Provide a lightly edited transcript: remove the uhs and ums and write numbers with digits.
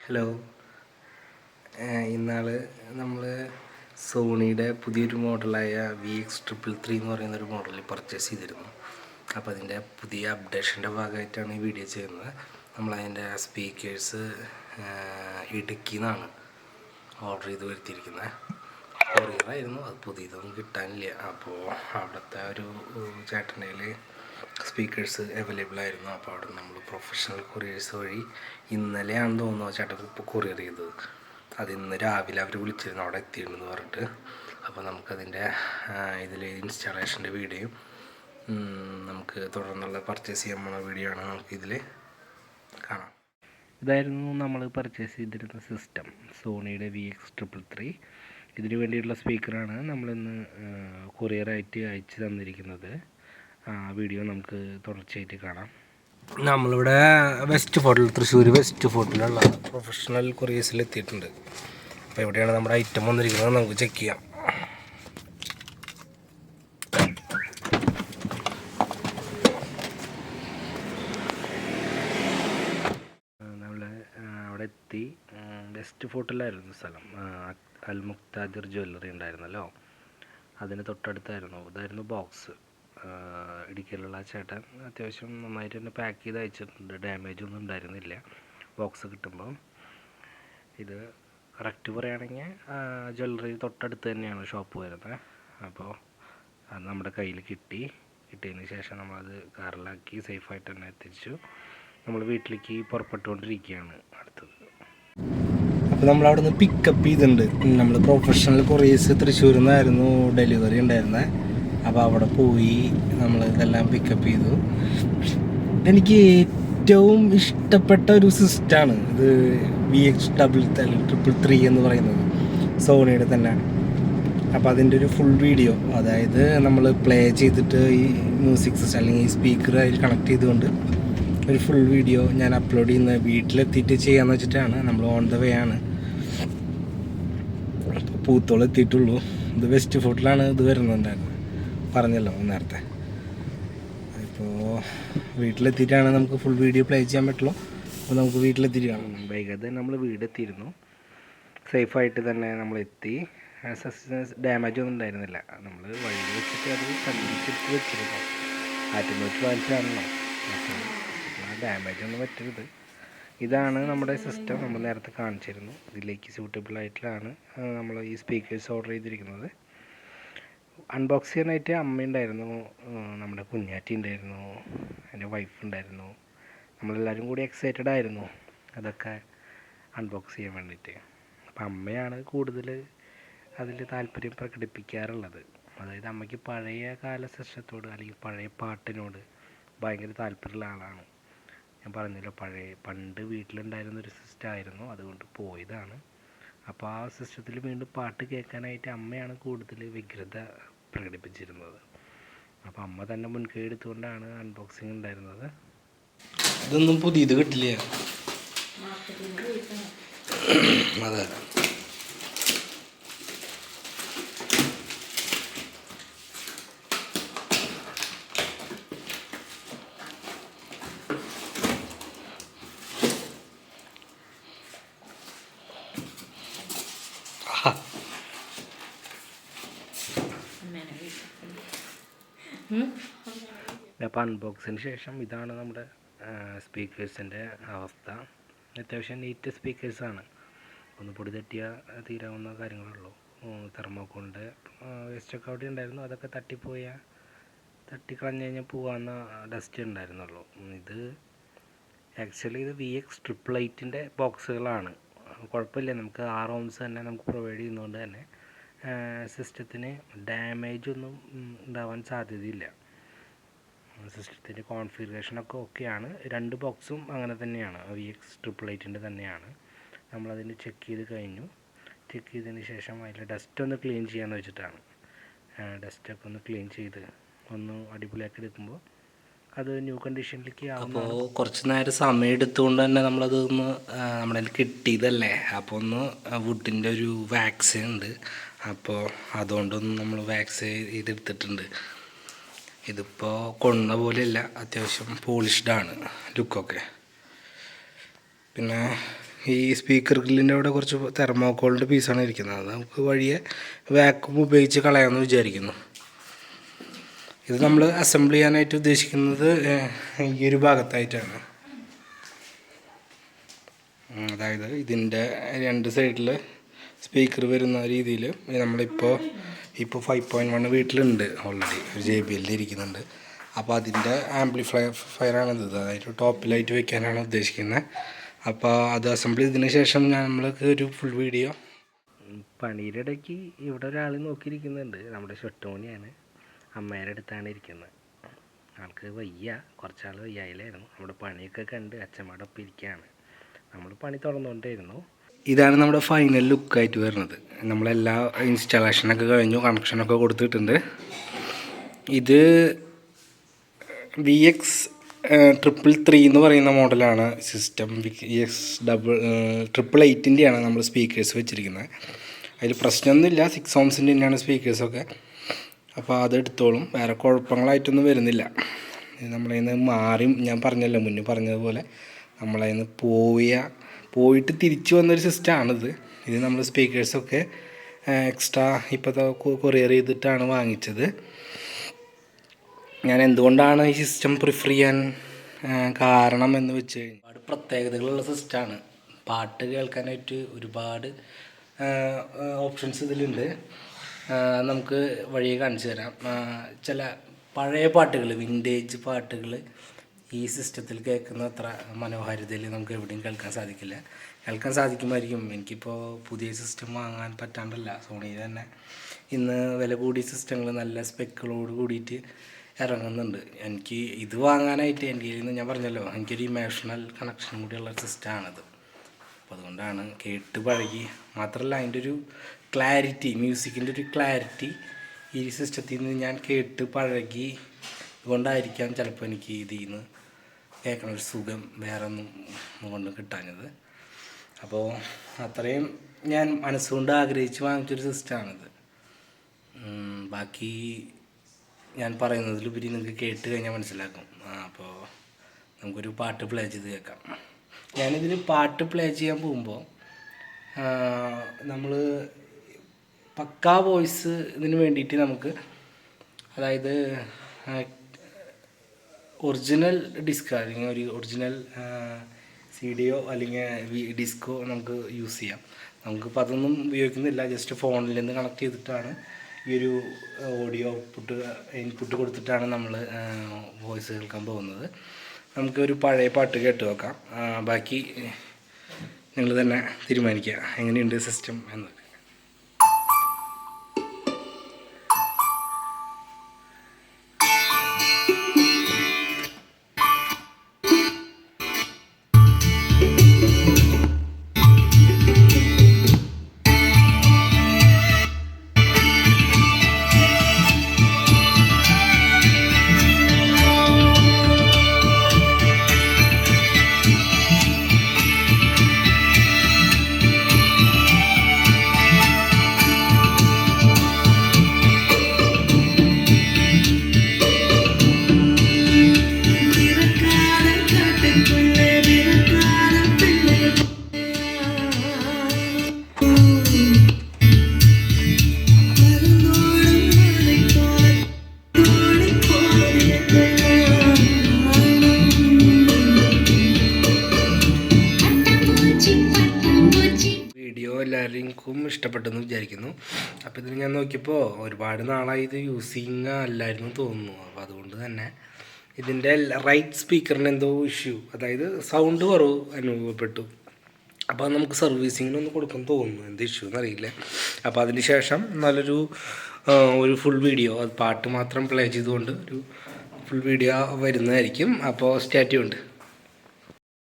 Hello, ഇന്നാൾ നമ്മൾ സോണിയുടെ പുതിയൊരു മോഡലായ VX333 എന്ന് പറയുന്നൊരു മോഡൽ പർച്ചേസ് ചെയ്തിരുന്നു. അപ്പോൾ അതിൻ്റെ പുതിയ അപ്ഡേഷൻ്റെ ഭാഗമായിട്ടാണ് ഈ വീഡിയോ ചെയ്യുന്നത്. നമ്മളതിൻ്റെ സ്പീക്കേഴ്സ് ഇടുക്കിയിൽ നിന്നാണ് ഓർഡർ ചെയ്ത് വരുത്തിയിരിക്കുന്നത്. കൊറിയറായിരുന്നു, അത് പുതിയതൊന്നും കിട്ടാനില്ല. അപ്പോൾ അവിടുത്തെ ഒരു ചേട്ടനയിൽ സ്പീക്കേഴ്സ് അവൈലബിൾ ആയിരുന്നു. അപ്പോൾ അവിടെ നമ്മൾ പ്രൊഫഷണൽ കൊറിയേഴ്സ് വഴി ഇന്നലെയാണെന്ന് തോന്നുന്നു ചേട്ടൻ ഇപ്പോൾ കൊറിയർ ചെയ്തത്. അത് ഇന്ന് രാവിലെ അവർ വിളിച്ചിരുന്നു അവിടെ എത്തിയിട്ടുണ്ടെന്ന് പറഞ്ഞിട്ട്. അപ്പോൾ നമുക്കതിൻ്റെ ഇതിൽ ഇൻസ്റ്റാളേഷൻ്റെ വീഡിയോയും നമുക്ക് തുടർന്നുള്ള പർച്ചേസ് ചെയ്യാൻ പോകുന്ന വീഡിയോ ആണ് നമുക്കിതിൽ കാണാം. ഇതായിരുന്നു നമ്മൾ പർച്ചേസ് ചെയ്തിരുന്ന സിസ്റ്റം, സോണിയുടെ VX333. ഇതിന് വേണ്ടിയിട്ടുള്ള സ്പീക്കറാണ് നമ്മളിന്ന് കൊറിയറായിട്ട് അയച്ചു തന്നിരിക്കുന്നത്. വീഡിയോ നമുക്ക് തുടർച്ചയായിട്ട് കാണാം. നമ്മളിവിടെ വെസ്റ്റ് ഫോർട്ടിൽ, തൃശ്ശൂർ വെസ്റ്റ് ഫോർട്ടിലുള്ള പ്രൊഫഷണൽ കൊറിയേഴ്സിൽ എത്തിയിട്ടുണ്ട്. അപ്പോൾ എവിടെയാണ് നമ്മുടെ ഐറ്റം വന്നിരിക്കുന്നത് നമുക്ക് ചെക്ക് ചെയ്യാം. നമ്മൾ അവിടെ എത്തി. വെസ്റ്റ് ഫോർട്ടിലായിരുന്നു സ്ഥലം. അൽ മുക്താദിർ ജ്വല്ലറി ഉണ്ടായിരുന്നല്ലോ, അതിന് തൊട്ടടുത്തായിരുന്നു. ഇതായിരുന്നു ബോക്സ്. ഇടുക്കിയിലുള്ള ചേട്ടൻ അത്യാവശ്യം നന്നായിട്ട് തന്നെ പാക്ക് ചെയ്ത് അയച്ചിട്ടുണ്ട്. ഡാമേജ് ഒന്നും ഉണ്ടായിരുന്നില്ല ബോക്സ് കിട്ടുമ്പോൾ. ഇത് കറക്റ്റ് പറയുകയാണെങ്കിൽ ജ്വല്ലറി തൊട്ടടുത്ത് തന്നെയാണ് ഷോപ്പ് വരുന്നത്. അപ്പോൾ അത് നമ്മുടെ കയ്യിൽ കിട്ടിയതിന് ശേഷം നമ്മളത് കാറിലാക്കി സേഫായിട്ട് തന്നെ എത്തിച്ചു. നമ്മൾ വീട്ടിലേക്ക് പുറപ്പെട്ടുകൊണ്ടിരിക്കുകയാണ് അടുത്തത്. അപ്പോൾ നമ്മളവിടെ നിന്ന് പിക്കപ്പ് ചെയ്തിട്ടുണ്ട്. നമ്മൾ പ്രൊഫഷണൽ കൊറിയേഴ്സ് തൃശ്ശൂരിൽ നിന്നായിരുന്നു ഡെലിവറി ഉണ്ടായിരുന്നത്. അപ്പോൾ അവിടെ പോയി നമ്മൾ ഇതെല്ലാം പിക്കപ്പ് ചെയ്തു. എനിക്ക് ഏറ്റവും ഇഷ്ടപ്പെട്ട ഒരു സിസ്റ്റമാണ് ഇത്, VX333 എന്ന് പറയുന്നത് സോണിയുടെ തന്നെ. അപ്പോൾ അതിൻ്റെ ഒരു ഫുൾ വീഡിയോ, അതായത് നമ്മൾ പ്ലേ ചെയ്തിട്ട് ഈ മ്യൂസിക് സിസ്റ്റം അല്ലെങ്കിൽ ഈ സ്പീക്കർ അതിൽ കണക്ട് ചെയ്തുകൊണ്ട് ഒരു ഫുൾ വീഡിയോ ഞാൻ അപ്ലോഡ് ചെയ്യുന്നത് വീട്ടിലെത്തിയിട്ട് ചെയ്യാമെന്ന് വെച്ചിട്ടാണ്. നമ്മൾ ഓൺ ദ വേ ആണ്. പൂത്തോളം എത്തിയിട്ടുള്ളൂ. ഇത് വെസ്റ്റ് ഫോർട്ടിലാണ് ഇത് വരുന്നുണ്ടായിരുന്നത്, പറഞ്ഞല്ലോ നേരത്തെ. ഇപ്പോൾ വീട്ടിലെത്തിയിട്ടാണ് നമുക്ക് ഫുൾ വീഡിയോ പ്ലേ ചെയ്യാൻ പറ്റുള്ളൂ. അപ്പോൾ നമുക്ക് വീട്ടിലെത്തിയിട്ട് കാണാം. വൈകാതെ നമ്മൾ വീടെത്തിയിരുന്നു. സേഫായിട്ട് തന്നെ നമ്മൾ എത്തി. ഡാമേജ് ഒന്നും ഉണ്ടായിരുന്നില്ല. നമ്മൾ വഴി വെച്ചിട്ട് അത് കണ്ടിച്ചെടുത്ത് വെച്ചിരുന്നു. ആറ്റുനോട്ട് വാങ്ങിച്ചാണല്ലോ, ഡാമേജ് ഒന്നും പറ്റരുത്. ഇതാണ് നമ്മുടെ സിസ്റ്റം, നമ്മൾ നേരത്തെ കാണിച്ചിരുന്നു. ഇതിലേക്ക് സ്യൂട്ടബിൾ ആയിട്ടുള്ളതാണ് നമ്മൾ ഈ സ്പീക്കേഴ്സ് ഓർഡർ ചെയ്തിരിക്കുന്നത്. അൺബോക്സ് ചെയ്യാനായിട്ട് അമ്മയുണ്ടായിരുന്നു, നമ്മുടെ കുഞ്ഞാറ്റി ഉണ്ടായിരുന്നു, എൻ്റെ വൈഫ് ഉണ്ടായിരുന്നു. നമ്മളെല്ലാവരും കൂടി എക്സൈറ്റഡ് ആയിരുന്നു അതൊക്കെ അൺബോക്സ് ചെയ്യാൻ വേണ്ടിയിട്ട്. അപ്പം അമ്മയാണ് കൂടുതൽ അതിൽ താല്പര്യം പ്രകടിപ്പിക്കാറുള്ളത്. അതായത് അമ്മയ്ക്ക് പഴയ കാല സിസ്റ്റത്തോട് അല്ലെങ്കിൽ പഴയ പാട്ടിനോട് ഭയങ്കര താല്പര്യമുള്ള ആളാണ്. ഞാൻ പറഞ്ഞല്ലോ, പണ്ട് വീട്ടിലുണ്ടായിരുന്നൊരു സിസ്റ്റമായിരുന്നു, അതുകൊണ്ട് പോയതാണ്. അപ്പോൾ ആ സിസ്റ്റത്തിൽ വീണ്ടും പാട്ട് കേൾക്കാനായിട്ട് അമ്മയാണ് കൂടുതൽ വ്യഗ്രത പ്രകടിപ്പിച്ചിരുന്നത്. അപ്പോൾ അമ്മ തന്നെ മുൻകൈ എടുത്തുകൊണ്ടാണ് അൺബോക്സിങ് ഉണ്ടായിരുന്നത്. ഇതൊന്നും പുതിയത് കിട്ടില്ല. അതെ, അപ്പോൾ അൺബോക്സിന് ശേഷം ഇതാണ് നമ്മുടെ സ്പീക്കേഴ്സിൻ്റെ അവസ്ഥ. അത്യാവശ്യം നീറ്റ് സ്പീക്കേഴ്സാണ്. ഒന്ന് പൊടി തട്ടിയാൽ തീരാവുന്ന കാര്യങ്ങളുള്ളൂ. തെർമോക്കോളിൻ്റെ വേസ്റ്റൊക്കെ അവിടെ ഉണ്ടായിരുന്നു, അതൊക്കെ തട്ടിക്കളഞ്ഞ് കഴിഞ്ഞാൽ പോകാവുന്ന ഡസ്റ്റ് ഉണ്ടായിരുന്നുള്ളൂ. ഇത് ആക്ച്വലി ഇത് VX888ൻ്റെ ബോക്സുകളാണ്. കുഴപ്പമില്ല, നമുക്ക് 6 ohms തന്നെ നമുക്ക് പ്രൊവൈഡ് ചെയ്യുന്നതുകൊണ്ട് തന്നെ സിസ്റ്റത്തിന് ഡാമേജ് ഒന്നും ഉണ്ടാവാൻ സാധ്യതയില്ല. സിസ്റ്റത്തിൻ്റെ കോൺഫിഗറേഷനൊക്കെ ഓക്കെയാണ്. 2 ബോക്സും അങ്ങനെ തന്നെയാണ്, VX888ൻ്റെ തന്നെയാണ്. നമ്മളതിന് ചെക്ക് ചെയ്ത് കഴിഞ്ഞു. ചെക്ക് ചെയ്തതിന് ശേഷം അതിൽ ഡസ്റ്റ് ഒന്ന് ക്ലീൻ ചെയ്യാമെന്ന് വെച്ചിട്ടാണ്. ഡസ്റ്റൊക്കെ ഒന്ന് ക്ലീൻ ചെയ്ത് ഒന്ന് അടിപൊളിയാക്കി എടുക്കുമ്പോൾ അത് ന്യൂ കണ്ടീഷനിലേക്ക് ആവും. അപ്പോൾ കുറച്ച് നേരം സമയം എടുത്തുകൊണ്ട് തന്നെ നമ്മളതൊന്ന് നമ്മുടെ കയ്യിൽ കിട്ടിയതല്ലേ, അപ്പോൾ ഒന്ന് വുഡിൻ്റെ ഒരു വാക്സ് ഉണ്ട്, അപ്പോൾ അതുകൊണ്ടൊന്ന് നമ്മൾ വാക്സ് ചെയ്തെടുത്തിട്ടുണ്ട്. ഇതിപ്പോൾ കൊണ്ട പോലെയല്ല, അത്യാവശ്യം പോളിഷ്ഡാണ് ലുക്കൊക്കെ. പിന്നെ ഈ സ്പീക്കർ ഗ്രില്ലിൻ്റെ അവിടെ കുറച്ച് തെർമോക്കോളിൻ്റെ പീസാണ് ഇരിക്കുന്നത്. അത് നമുക്ക് വഴിയെ വാക്യൂം ഉപയോഗിച്ച് കളയാമെന്ന് വിചാരിക്കുന്നു. ഇത് നമ്മൾ അസംബിൾ ചെയ്യാനായിട്ട് ഉദ്ദേശിക്കുന്നത് ഈ ഒരു ഭാഗത്തായിട്ടാണ്. അതായത് ഇതിൻ്റെ 2 സൈഡിൽ സ്പീക്കർ വരുന്ന രീതിയിൽ നമ്മളിപ്പോൾ 5.1 വീട്ടിലുണ്ട് ഓൾറെഡി, ഒരു JBL ഇരിക്കുന്നുണ്ട്. അപ്പോൾ അതിൻ്റെ ആംപ്ലിഫയറാണിത്. അതായത് ടോപ്പിലായിട്ട് വെക്കാനാണ് ഉദ്ദേശിക്കുന്നത്. അപ്പോൾ അത് അസംബിൾ ചെയ്തതിന് ശേഷം നമ്മൾക്ക് ഒരു ഫുൾ വീഡിയോ. പണിയുടെ ഇടയ്ക്ക് ഇവിടെ ഒരാൾ നോക്കിയിരിക്കുന്നുണ്ട്. നമ്മുടെ ഷൊട്ടോണിയാണ്, അമ്മയുടെ അടുത്താണ് ഇരിക്കുന്നത്. ആൾക്ക് വയ്യ, കുറച്ചാൾ വയ്യായില്ലായിരുന്നു. നമ്മുടെ പണിയൊക്കെ കണ്ട് അച്ഛമ്മയുടെ ഒപ്പം ഇരിക്കുകയാണ്. നമ്മൾ പണി തുറന്നുകൊണ്ടേയിരുന്നു. ഇതാണ് നമ്മുടെ ഫൈനൽ ലുക്കായിട്ട് വരുന്നത്. നമ്മളെല്ലാ ഇൻസ്റ്റാളേഷനൊക്കെ കഴിഞ്ഞു, കണക്ഷനൊക്കെ കൊടുത്തിട്ടുണ്ട്. ഇത് VX333 എന്ന് പറയുന്ന മോഡലാണ് സിസ്റ്റം. VX888-ൻ്റെയാണ് നമ്മൾ സ്പീക്കേഴ്സ് വെച്ചിരിക്കുന്നത്. അതിൽ പ്രശ്നമൊന്നുമില്ല, 6 ohmsൻ്റെ തന്നെയാണ് സ്പീക്കേഴ്സൊക്കെ. അപ്പോൾ അതെടുത്തോളും, വേറെ കുഴപ്പങ്ങളായിട്ടൊന്നും വരുന്നില്ല. ഇത് നമ്മളതിൽ നിന്ന് മാറി, ഞാൻ പറഞ്ഞല്ലോ മുന്നേ പറഞ്ഞതുപോലെ, നമ്മളതിൽ നിന്ന് പോയിട്ട് തിരിച്ചു വന്നൊരു സിസ്റ്റമാണിത്. ഇത് നമ്മൾ സ്പീക്കേഴ്സൊക്കെ എക്സ്ട്രാ ഇപ്പോഴത്തെ കൊറിയർ ചെയ്തിട്ടാണ് വാങ്ങിച്ചത്. ഞാൻ എന്തുകൊണ്ടാണ് ഈ സിസ്റ്റം പ്രിഫർ ചെയ്യാൻ കാരണം എന്ന് വെച്ച് കഴിഞ്ഞാൽ, ഒരുപാട് പ്രത്യേകതകളുള്ള സിസ്റ്റമാണ്. പാട്ട് കേൾക്കാനായിട്ട് ഒരുപാട് ഓപ്ഷൻസ് ഇതിലുണ്ട്. നമുക്ക് വഴിയെ കാണിച്ചു തരാം. ചില പഴയ പാട്ടുകൾ, വിൻറ്റേജ് പാട്ടുകൾ ഈ സിസ്റ്റത്തിൽ കേൾക്കുന്ന അത്ര മനോഹാരിതയിൽ നമുക്ക് എവിടെയും കേൾക്കാൻ സാധിക്കില്ല. കേൾക്കാൻ സാധിക്കുമായിരിക്കും. എനിക്കിപ്പോൾ പുതിയ സിസ്റ്റം വാങ്ങാൻ പറ്റാണ്ടല്ല, സോണിയിൽ തന്നെ ഇന്ന് വില കൂടിയ സിസ്റ്റങ്ങൾ നല്ല സ്പെക്കുകളോട് കൂടിയിട്ട് ഇറങ്ങുന്നുണ്ട്. എനിക്ക് ഇത് വാങ്ങാനായിട്ട് എൻ്റെ കയ്യിൽ നിന്ന്, ഞാൻ പറഞ്ഞല്ലോ, എനിക്കൊരു ഇമോഷണൽ കണക്ഷൻ കൂടിയുള്ള സിസ്റ്റമാണിത്. അപ്പോൾ അതുകൊണ്ടാണ് കേട്ട് പഴകി. മാത്രമല്ല അതിൻ്റെ ഒരു ക്ലാരിറ്റി, മ്യൂസിക്കിൻ്റെ ഒരു ക്ലാരിറ്റി ഈ സിസ്റ്റത്തിൽ നിന്ന് ഞാൻ കേട്ട് പഴകി കൊണ്ടായിരിക്കാം ചിലപ്പോൾ എനിക്ക് ഇതിൽ നിന്ന് കേൾക്കണ ഒരു സുഖം വേറെ ഒന്നും കൊണ്ട് കിട്ടാഞ്ഞത്. അപ്പോൾ അത്രയും ഞാൻ മനസ്സുകൊണ്ട് ആഗ്രഹിച്ച് വാങ്ങിച്ചൊരു സിസ്റ്റമാണിത്. ബാക്കി ഞാൻ പറയുന്നതിലുപരി നിങ്ങൾക്ക് കേട്ട് കഴിഞ്ഞാൽ മനസ്സിലാക്കും. അപ്പോൾ നമുക്കൊരു പാട്ട് പ്ലേ ചെയ്ത് കേൾക്കാം. ഞാനിതിൽ പാട്ട് പ്ലേ ചെയ്യാൻ പോകുമ്പോൾ നമ്മൾ പക്കാ വോയിസ് ഇതിന് വേണ്ടിയിട്ട് നമുക്ക്, അതായത് ഒറിജിനൽ ഡിസ്ക് അല്ലെങ്കിൽ ഒരു ഒറിജിനൽ CD അല്ലെങ്കിൽ ഡിസ്കോ നമുക്ക് യൂസ് ചെയ്യാം. നമുക്കിപ്പോൾ അതൊന്നും ഉപയോഗിക്കുന്നില്ല. ജസ്റ്റ് ഫോണിൽ നിന്ന് കണക്ട് ചെയ്തിട്ടാണ് ഈ ഒരു ഓഡിയോ ഇൻപുട്ട് കൊടുത്തിട്ടാണ് നമ്മൾ വോയിസ് കേൾക്കാൻ പോകുന്നത്. നമുക്കൊരു പഴയ പാട്ട് കേട്ട് നോക്കാം. ബാക്കി നിങ്ങൾ തന്നെ തീരുമാനിക്കുക എങ്ങനെയുണ്ട് സിസ്റ്റം എന്ന്. എല്ലാവർക്കും ഇഷ്ടപ്പെട്ടെന്ന് വിചാരിക്കുന്നു. അപ്പോൾ ഇതിന് ഞാൻ നോക്കിയപ്പോൾ ഒരുപാട് നാളായി ഇത് യൂസിങ് അല്ലായിരുന്നു തോന്നുന്നു. അപ്പോൾ അതുകൊണ്ട് തന്നെ ഇതിൻ്റെ റൈറ്റ് സ്പീക്കറിന് എന്തോ ഇഷ്യൂ, അതായത് സൗണ്ട് കുറവ് അനുഭവപ്പെട്ടു. അപ്പോൾ നമുക്ക് സർവീസിങ്ങിനൊന്ന് കൊടുക്കാൻ തോന്നുന്നു, എന്ത് ഇഷ്യൂ എന്നറിയില്ല. അപ്പോൾ അതിന് ശേഷം നല്ലൊരു ഫുൾ വീഡിയോ, അത് പാട്ട് മാത്രം പ്ലേ ചെയ്തുകൊണ്ട് ഒരു ഫുൾ വീഡിയോ വരുന്നതായിരിക്കും. അപ്പോൾ സ്റ്റേ ട്യൂൺഡ്.